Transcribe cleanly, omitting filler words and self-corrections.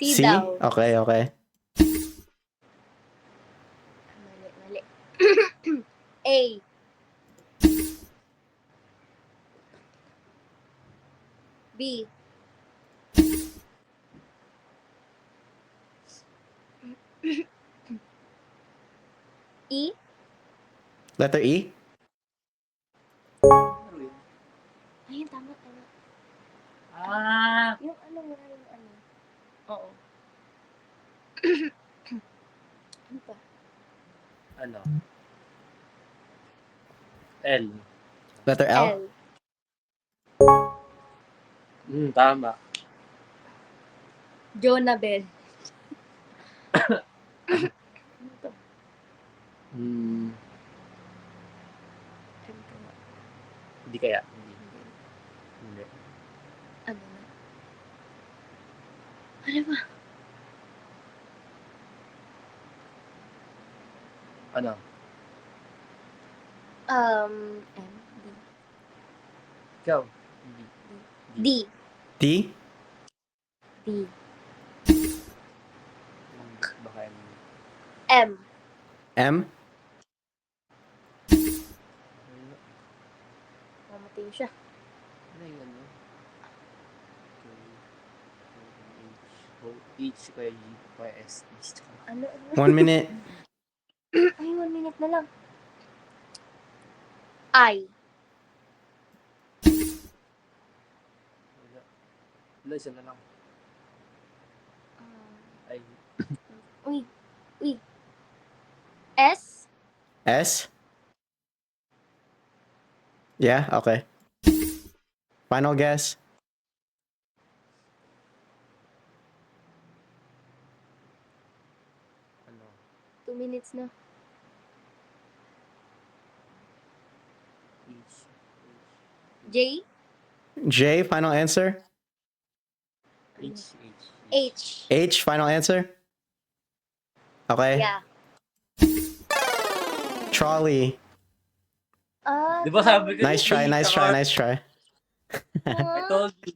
C C? daw. Okay, okay. Mali. A. B. E. Letter E? Ayun, tama. Ah! Yung ano. Oo. Ano pa? Ano? L. Letter L? L. Tama. Jonabel. Ano to? M to nga. Hindi kaya. Hindi. Ano na? Ano ba? Ano? M. Ikaw. D. D? D. Baka M. M. M? Mamatay siya. Ano yung ano? H, kaya G, kaya S. Ano? 1 minute. Ay, 1 minute na lang. I. Wala, isa na lang. Ay, Uy. S. S? Yeah, okay. Final guess? ano? 2 minutes na. H. J. J, final answer? H. H. H, final answer? Okay. Yeah. Trolley. Ah. Di ba sabi ko? Nice try. I told you.